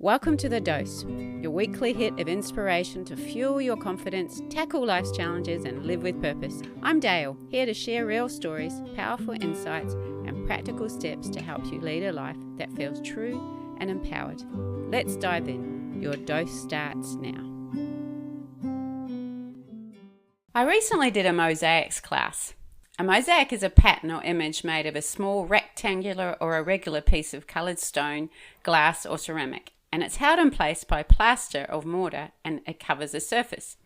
Welcome to The Dose, your weekly hit of inspiration to fuel your confidence, tackle life's challenges, and live with purpose. I'm Dayle, here to share real stories, powerful insights, and practical steps to help you lead a life that feels true and empowered. Let's dive in. Your dose starts now. I recently did a mosaics class. A mosaic is a pattern or image made of a small rectangular or irregular piece of coloured stone, glass, or ceramic, and it's held in place by plaster or mortar, and it covers a surface.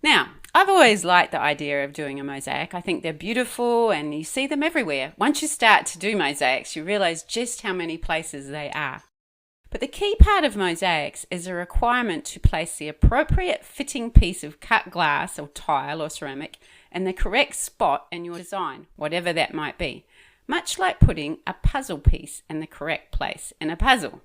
Now, I've always liked the idea of doing a mosaic. I think they're beautiful and you see them everywhere. Once you start to do mosaics, you realise just how many places they are. But the key part of mosaics is a requirement to place the appropriate fitting piece of cut glass or tile or ceramic in the correct spot in your design, whatever that might be, much like putting a puzzle piece in the correct place in a puzzle.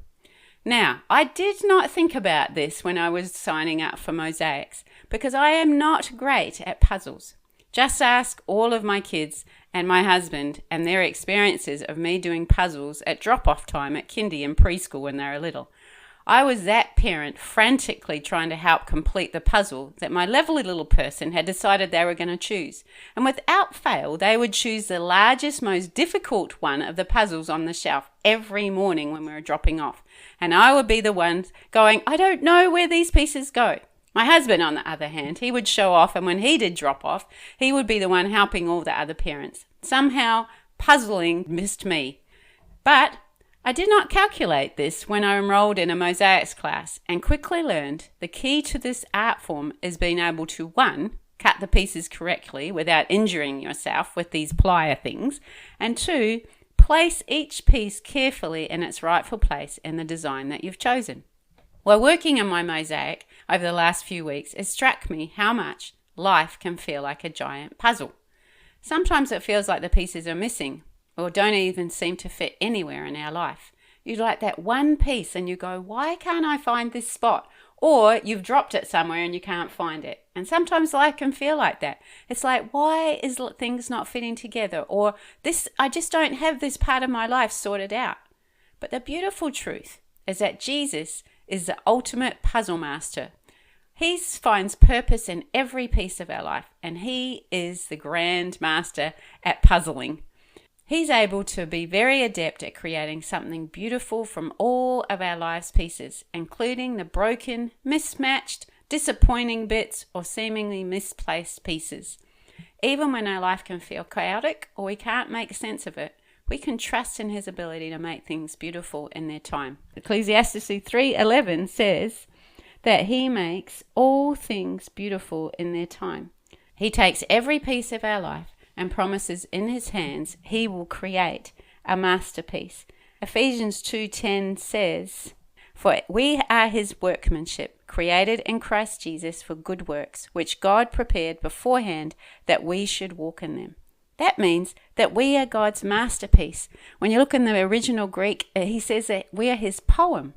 Now, I did not think about this when I was signing up for mosaics because I am not great at puzzles. Just ask all of my kids and my husband and their experiences of me doing puzzles at drop-off time at kindy and preschool when they were little. I was that parent frantically trying to help complete the puzzle that my lovely little person had decided they were going to choose. And without fail, they would choose the largest, most difficult one of the puzzles on the shelf every morning when we were dropping off. And I would be the one going, I don't know where these pieces go. My husband, on the other hand, he would show off, and when he did drop off, he would be the one helping all the other parents. Somehow, puzzling missed me. But I did not calculate this when I enrolled in a mosaics class and quickly learned the key to this art form is being able to, 1, cut the pieces correctly without injuring yourself with these plier things, and 2, place each piece carefully in its rightful place in the design that you've chosen. While working on my mosaic over the last few weeks, it struck me how much life can feel like a giant puzzle. Sometimes it feels like the pieces are missing or don't even seem to fit anywhere in our life. You like that one piece and you go, why can't I find this spot? Or you've dropped it somewhere and you can't find it. And sometimes life can feel like that. It's like, why is things not fitting together? Or I just don't have this part of my life sorted out. But the beautiful truth is that Jesus is the ultimate puzzle master. He finds purpose in every piece of our life, and he is the grand master at puzzling. He's able to be very adept at creating something beautiful from all of our life's pieces, including the broken, mismatched, disappointing bits or seemingly misplaced pieces. Even when our life can feel chaotic or we can't make sense of it, we can trust in his ability to make things beautiful in their time. Ecclesiastes 3:11 says that he makes all things beautiful in their time. He takes every piece of our life and promises in his hands he will create a masterpiece. Ephesians 2:10 says, for we are his workmanship, created in Christ Jesus for good works, which God prepared beforehand that we should walk in them. That means that we are God's masterpiece. When you look in the original Greek, he says that we are his poem.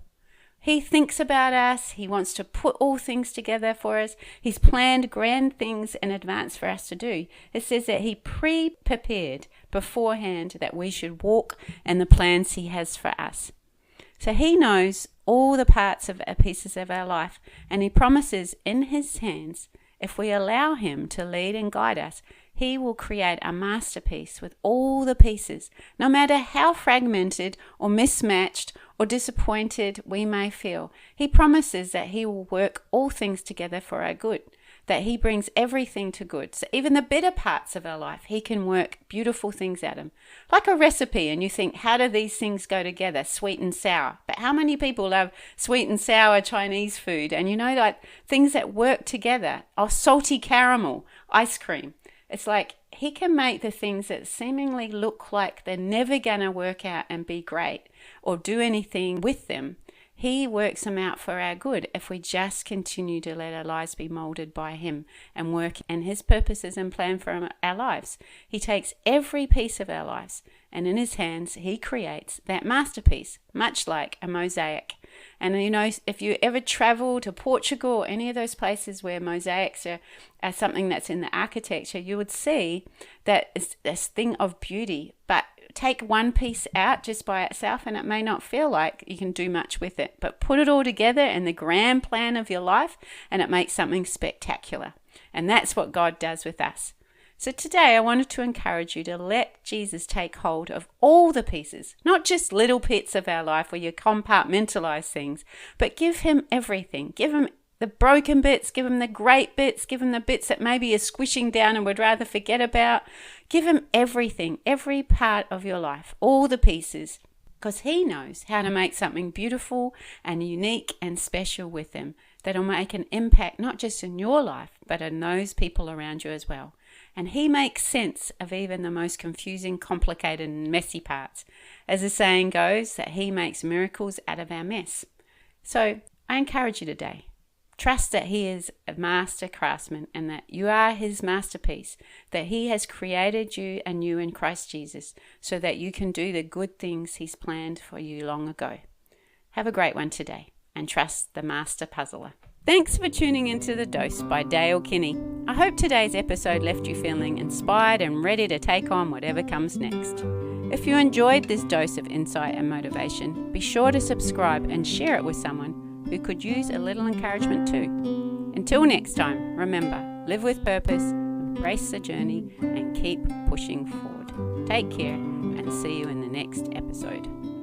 He thinks about us. He wants to put all things together for us. He's planned grand things in advance for us to do. It says that he prepared beforehand that we should walk in the plans he has for us. So he knows all the parts of pieces of our life, and he promises in his hands, if we allow him to lead and guide us, he will create a masterpiece with all the pieces, no matter how fragmented or mismatched or disappointed we may feel. He promises that he will work all things together for our good, that he brings everything to good. So even the bitter parts of our life, he can work beautiful things at them. Like a recipe, and you think, how do these things go together, sweet and sour? But how many people love sweet and sour Chinese food? And you know, like things that work together, or salty caramel, ice cream. It's like he can make the things that seemingly look like they're never going to work out and be great or do anything with them. He works them out for our good if we just continue to let our lives be molded by him and work in his purposes and plan for our lives. He takes every piece of our lives and in his hands he creates that masterpiece, much like a mosaic. And you know, if you ever travel to Portugal or any of those places where mosaics are something that's in the architecture, you would see that it's this thing of beauty, but take one piece out just by itself, and it may not feel like you can do much with it, but put it all together in the grand plan of your life, and it makes something spectacular. And that's what God does with us. So today I wanted to encourage you to let Jesus take hold of all the pieces, not just little bits of our life where you compartmentalize things, but give him everything. Give him the broken bits, give him the great bits, give him the bits that maybe you're squishing down and would rather forget about. Give him everything, every part of your life, all the pieces, because he knows how to make something beautiful and unique and special with them that'll make an impact not just in your life, but in those people around you as well. And he makes sense of even the most confusing, complicated, and messy parts. As the saying goes, that he makes miracles out of our mess. So I encourage you today, trust that he is a master craftsman and that you are his masterpiece, that he has created you anew in Christ Jesus so that you can do the good things he's planned for you long ago. Have a great one today and trust the master puzzler. Thanks for tuning into The Dose by Dayle Kinney. I hope today's episode left you feeling inspired and ready to take on whatever comes next. If you enjoyed this dose of insight and motivation, be sure to subscribe and share it with someone who could use a little encouragement too. Until next time, remember, live with purpose, embrace the journey, and keep pushing forward. Take care and see you in the next episode.